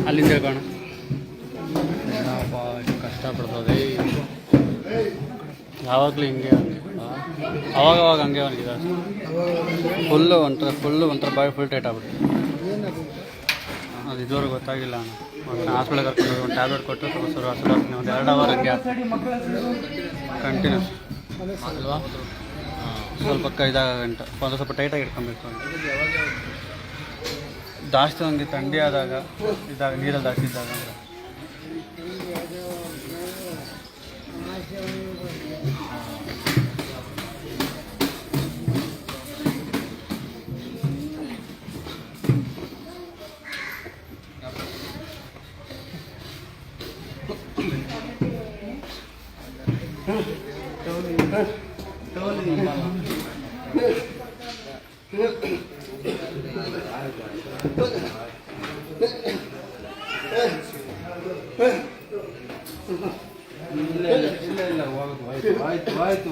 ಅಲ್ಲಿಂದ ಹೇಳ್ಕೋಣ ಕಷ್ಟಪಡ್ತದೆ ಯಾವಾಗಲೂ ಹಿಂಗೆ ಅವಾಗವಾಗ ಹಂಗೆ ಅವನಿಗೆ ಫುಲ್ಲು ಒಂಥರ ಬಾಯಿ ಫುಲ್ ಟೈಟ್ ಆಗ್ಬಿಟ್ಟು ಅದು ಇದುವರೆಗೂ ಗೊತ್ತಾಗಿಲ್ಲ ನಾನು ಹಾಸ್ಪಿಟಲ್ ಕರ್ಕೊಂಡು ಒಂದು ಟ್ಯಾಬ್ಲೆಟ್ ಕೊಟ್ಟು ಸ್ವಲ್ಪ ಹಸಿರು ಒಂದು 2 ಅವರ್ ಹಂಗೆ ಕಂಟಿನ್ಯೂಸ್ ಅಲ್ವಾ ಸ್ವಲ್ಪ 5 ಗಂಟೆ ಸ್ವಲ್ಪ ಟೈಟಾಗಿ ಇಟ್ಕೊಬೇಕು ಜಾಸ್ತಿ ನನಗೆ ಥಂಡಿ ಆದಾಗ ನೀರಲ್ಲಿ ಜಾಸ್ತಿ ಇದ್ದಾಗ ಆಯ್ತು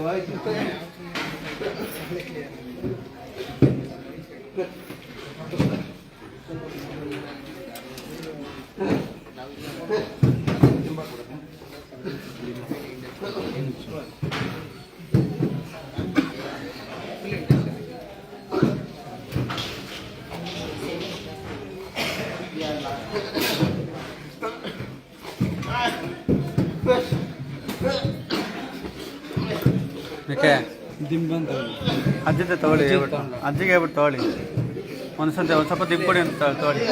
ಯಾಕೆ ಅಜ್ಜಿದೆ ತೊಗೊಳ್ಳಿ ಅಜ್ಜಿಗೆ ಹೇಳ್ಬಿಟ್ಟು ತೊಗೊಳ್ಳಿ ಒಂದು ಸ್ವಲ್ಪ ದಿಬ್ಬು ಕೊಡಿ ಅಂತ ತೊಗೊಳ್ಳಿ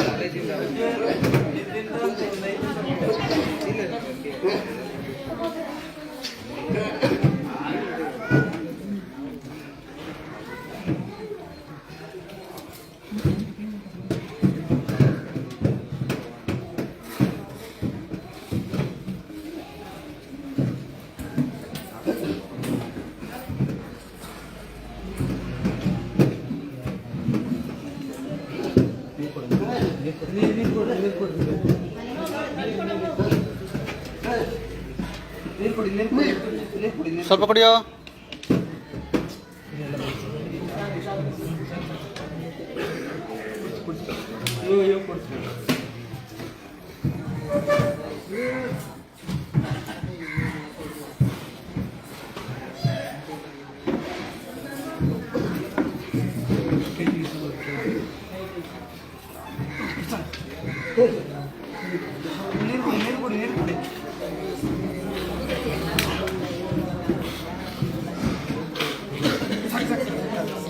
ಸ್ವಲ್ಪ ಕುಡಿಯೋ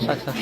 ಸಾಕು ಸಾಕು.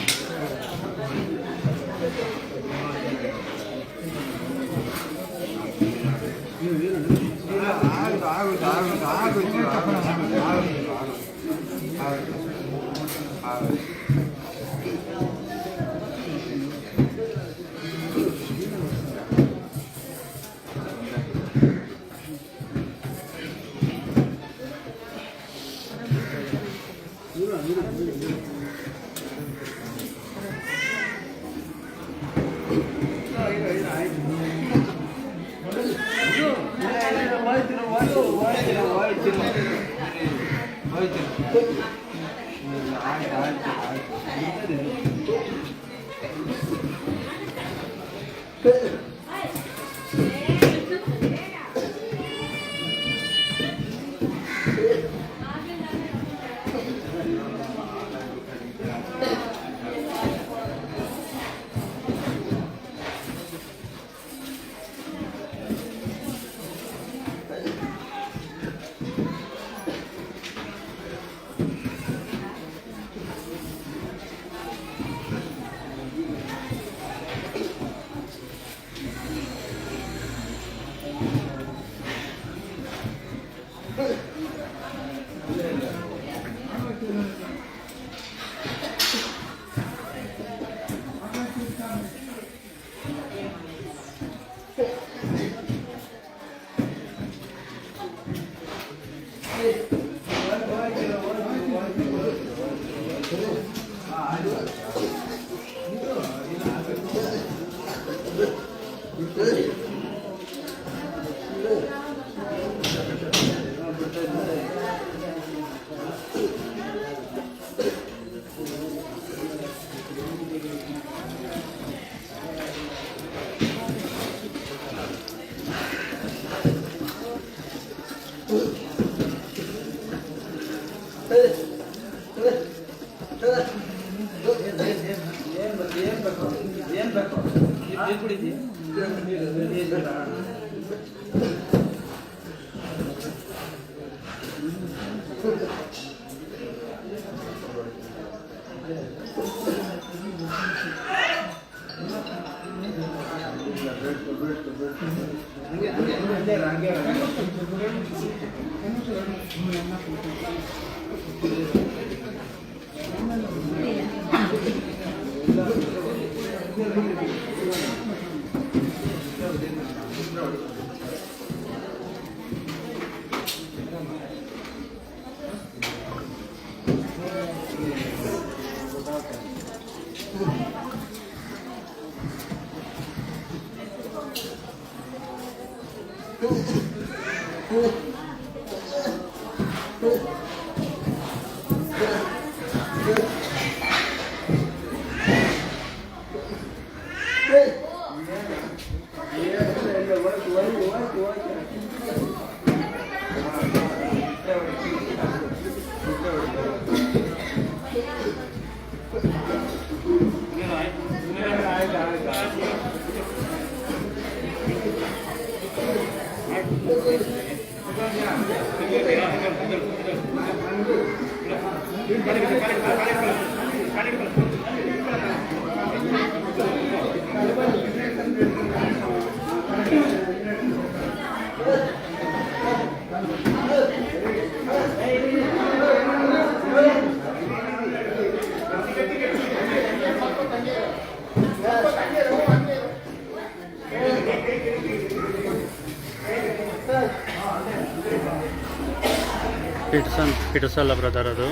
ಪಿಟ್ಸಲ್ಲ ಬ್ರದರ್, ಅದು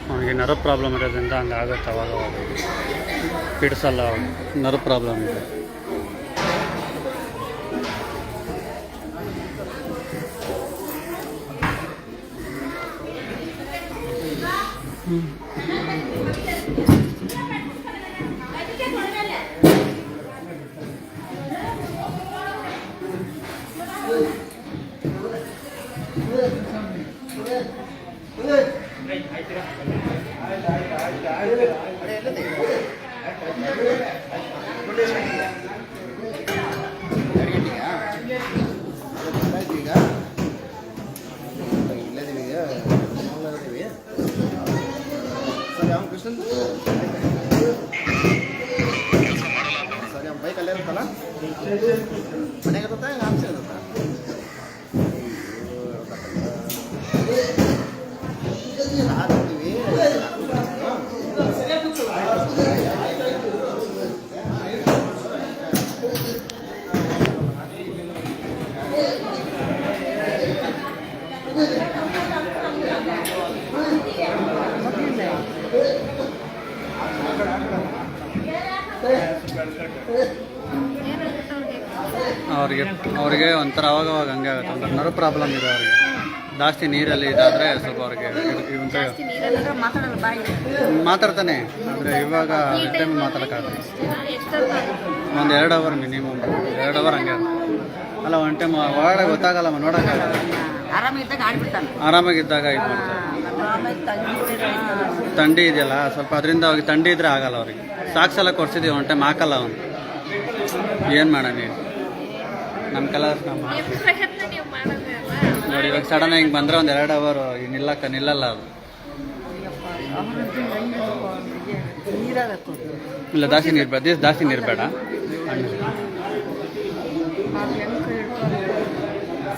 ಅವನಿಗೆ ನರ್ವ್ ಪ್ರಾಬ್ಲಮ್ ಇರೋದ್ರಿಂದ ಹಂಗೆ ಆಗುತ್ತೆ ಅವಾಗ ಪಿಟ್ಸಲ್ಲ, ನರ್ವ್ ಪ್ರಾಬ್ಲಮ್ ಇದೆ. Sir, I'm Krishnan. ಮನೆಗೆ ಗೊತ್ತಾ ಆಫೀಸ್ ಗೊತ್ತಾ ಅವ್ರಿಗೆ ಒಂಥರ ಅವಾಗವಾಗ ಹಂಗೆ ಆಗುತ್ತೆ ಒಂಥರ ನರ್ವ್ ಪ್ರಾಬ್ಲಮ್ ಇದೆ ಅವ್ರಿಗೆ ಜಾಸ್ತಿ ನೀರಲ್ಲಿ ಇದಾದರೆ ಸ್ವಲ್ಪ ಅವ್ರಿಗೆ ಮಾತಾಡ್ತಾನೆ ಆದರೆ ಇವಾಗ ಟೈಮ್ ಮಾತಾಡೋಕ್ಕಾಗಲ್ಲ ಒಂದು 2 ಅವರ್ ಮಿನಿಮಮ್ 2 ಅವರ್ ಹಂಗೆ ಅಲ್ಲ ಒನ್ ಟೈಮ್ ಒಳಗಡೆ ಗೊತ್ತಾಗಲ್ಲಮ್ಮ ನೋಡೋಕ್ಕಾಗಲ್ಲ ಆರಾಮಾಗಿದ್ದಾಗ ಇದು ಥಂಡಿ ಇದೆಯಲ್ಲ ಸ್ವಲ್ಪ ಅದರಿಂದ ಅವ್ರಿಗೆ ಥಂಡಿ ಇದ್ರೆ ಆಗಲ್ಲ ಅವ್ರಿಗೆ ಸಾಕ್ಸ್ ಎಲ್ಲ ಕೊಡ್ಸಿದ್ದೀವಿ ಒನ್ ಟೈಮ್ ಹಾಕಲ್ಲ ಅವನು ಏನು ಮಾಡೋಣ ನೀನು ನಮ್ಮ ಕೆಲಸ ನಮ್ಮ ನೋಡಿ ಇವಾಗ ಸಡನ್ ಹಿಂಗೆ ಬಂದರೆ ಒಂದು 2 ಅವರು ನಿಲ್ಲಲ್ಲ ಅದು ಇಲ್ಲ ಜಾಸ್ತಿ ನೀರು ಬೇಡ ಜಾಸ್ತಿ ನೀರು ಬೇಡ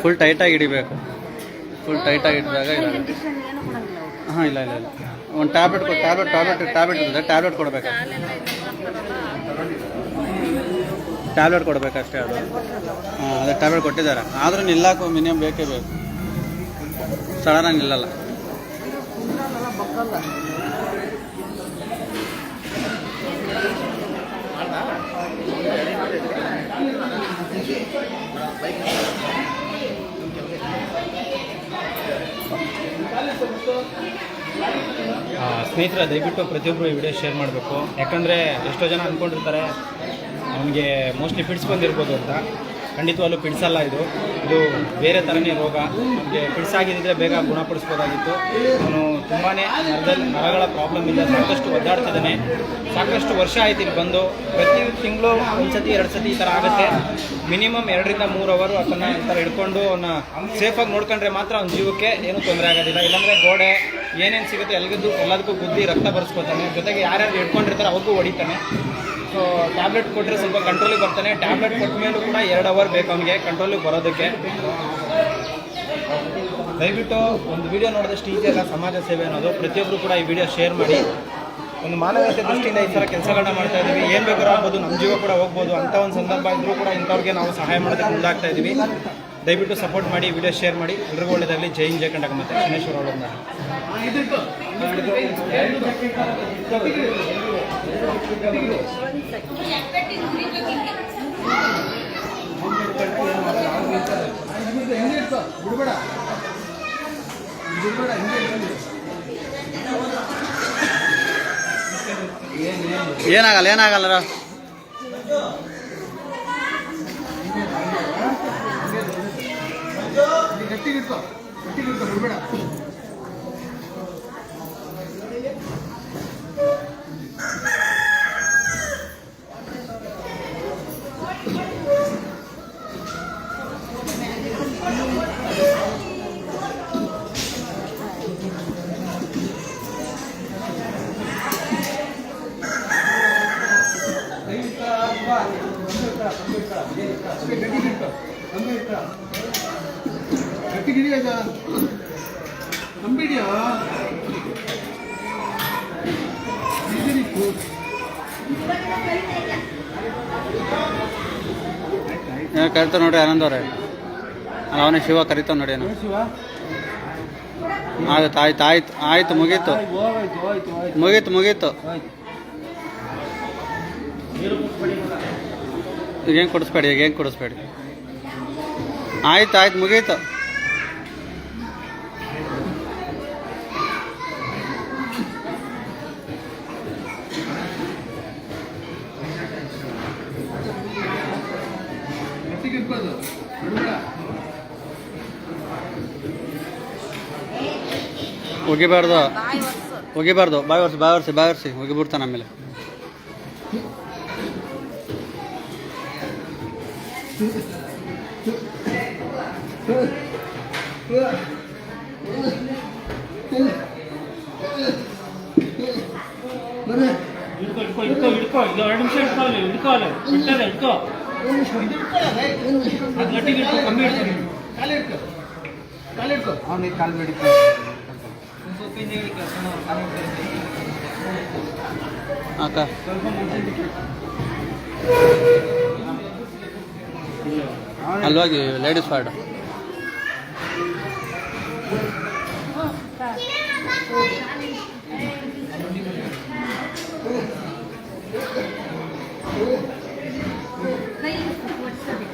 ಫುಲ್ ಟೈಟಾಗಿ ಹಿಡಿಬೇಕು ಫುಲ್ ಟೈಟಾಗಿ ಹಿಡಿದಾಗ ಇದಾಗುತ್ತೆ ಹಾಂ ಇಲ್ಲ ಒಂದು ಟ್ಯಾಬ್ಲೆಟ್ ಇದೆ ಟ್ಯಾಬ್ಲೆಟ್ ಕೊಡಬೇಕು ಟ್ಯಾಬ್ಲೆಟ್ ಕೊಡಬೇಕಷ್ಟೇ ಅದು ಹಾಂ ಅದೇ ಟ್ಯಾಬ್ಲೆಟ್ ಕೊಟ್ಟಿದ್ದಾರೆ ಆದರೂ ನಿಲ್ಲಕ್ಕೂ ಮಿನಿಮಮ್ ಬೇಕೇ ಬೇಕು ಸಡನ್ನಾಗಿ ನಿಲ್ಲಲ್ಲ ಸ್ನೇಹಿತರೆ ದಯವಿಟ್ಟು ಪ್ರತಿಯೊಬ್ಬರು ಈ ವಿಡಿಯೋ ಶೇರ್ ಮಾಡಬೇಕು ಯಾಕಂದರೆ ಎಷ್ಟೋ ಜನ ಅಂದ್ಕೊಂಡಿರ್ತಾರೆ ಅವನಿಗೆ ಮೋಸ್ಟ್ಲಿ ಪಿಡ್ಸ್ ಬಂದಿರ್ಬೋದು ಅಂತ ಖಂಡಿತವಾಗ್ಲೂ ಪಿಡ್ಸಲ್ಲ ಇದು ಬೇರೆ ಥರನೇ ರೋಗ ನಮಗೆ ಪಿಡ್ಸ್ ಆಗಿದ್ದರೆ ಬೇಗ ಗುಣಪಡಿಸ್ಬೋದಾಗಿತ್ತು ಅವನು ತುಂಬಾ ನರಗಳ ಪ್ರಾಬ್ಲಮಿಂದ ಸಾಕಷ್ಟು ಒದ್ದಾಡ್ತಿದ್ದಾನೆ ಸಾಕಷ್ಟು ವರ್ಷ ಆಯ್ತು ಇಲ್ಲಿ ಬಂದು ಪ್ರತಿ ತಿಂಗಳು 1 ಸತಿ 2 ಸತಿ ಈ ಥರ ಆಗುತ್ತೆ ಮಿನಿಮಮ್ 2 ರಿಂದ 3 ಅವರು ಅದನ್ನು ಈ ಥರ ಹಿಡ್ಕೊಂಡು ಅವನ್ನ ಸೇಫಾಗಿ ನೋಡ್ಕೊಂಡ್ರೆ ಮಾತ್ರ ಅವ್ನ ಜೀವಕ್ಕೆ ಏನೂ ತೊಂದರೆ ಆಗೋದಿಲ್ಲ ಇಲ್ಲಾಂದರೆ ಗೋಡೆ ಏನೇನು ಸಿಗುತ್ತೆ ಎಲ್ಲದಕ್ಕೂ ಗುದ್ದಿ ರಕ್ತ ಬರ್ಸ್ಕೊತಾನೆ ಜೊತೆಗೆ ಯಾರ್ಯಾರು ಹಿಡ್ಕೊಂಡಿರ್ತಾರೆ ಅವ್ರಿಗೂ ಹೊಡಿತಾನೆ ಸೊ ಟ್ಯಾಬ್ಲೆಟ್ ಕೊಟ್ಟರೆ ಸ್ವಲ್ಪ ಕಂಟ್ರೋಲಿಗೆ ಬರ್ತಾನೆ ಟ್ಯಾಬ್ಲೆಟ್ ಕೊಟ್ಟ ಮೇಲೂ ಕೂಡ 2 ಅವರ್ ಬೇಕು ಅವನಿಗೆ ಕಂಟ್ರೋಲಿಗೆ ಬರೋದಕ್ಕೆ ದಯವಿಟ್ಟು ಒಂದು ವಿಡಿಯೋ ನೋಡಿದಷ್ಟು ಈಸಿ ಅಲ್ಲ ಸಮಾಜ ಸೇವೆ ಅನ್ನೋದು ಪ್ರತಿಯೊಬ್ಬರು ಕೂಡ ಈ ವಿಡಿಯೋ ಶೇರ್ ಮಾಡಿ ಒಂದು ಮಾನವೀಯತೆ ದೃಷ್ಟಿಯಿಂದ ಈ ಥರ ಕೆಲಸಗಳನ್ನ ಮಾಡ್ತಾ ಇದ್ದೀವಿ ಏನು ಬೇಕಾದ್ರೂ ಆಗ್ಬೋದು ನಮ್ಮ ಜೀವ ಕೂಡ ಹೋಗ್ಬೋದು ಅಂಥ ಒಂದು ಸಂದರ್ಭ ಇದ್ದರೂ ಕೂಡ ಇಂಥವ್ರಿಗೆ ನಾವು ಸಹಾಯ ಮಾಡೋದಕ್ಕೆ ಮುಂದಾಗ್ತಾ ಇದ್ದೀವಿ ದಯವಿಟ್ಟು ಸಪೋರ್ಟ್ ಮಾಡಿ ವಿಡಿಯೋ ಶೇರ್ ಮಾಡಿ ಎಲ್ರಿಗೂ ಒಳ್ಳೆಯದಾಗಲಿ ಜೈ ಹಿಂದ್ ಜೈ ಕಂಡಕ ಮತ್ತು ಶನೇಶ್ವರ ಒಳ್ಳೆದು ಏನಾಗಲ್ಲ ಬಿಡ್ಬೇಡ ಕರಿತಾವ ನೋಡ್ರಿ ಆನಂದ್ ಅವ್ರೆ ಅವನೇ ಶಿವ ಕರಿತಾವ ನೋಡಿ ಏನು ಆಯ್ತು ಮುಗೀತು ಈಗೇನು ಕೊಡಿಸ್ಬೇಡಿ ಆಯ್ತು ಮುಗೀತು ಒಗಿಬಾರ್ದು ಬಾಯರ್ಸಿ ಒಗಿಬಿಡ್ತಾನೆ ಆಮೇಲೆ ಹಿಡ್ಕೋ 2 ನಿಮಿಷ ಹಿಡ್ಕೋಲಿ ಬಿಟ್ಟರೆ ಹಿಡ್ಕೋ ಅವನಿಗೆ ಕಾಲು ಬೇಡಿ ಅಕ್ಕ ಅಲ್ವಾಗಿ ಲೇಡೀಸ್ ವಾರ್ಡ್ ಕೈ ಒಡ್ಸೋದು.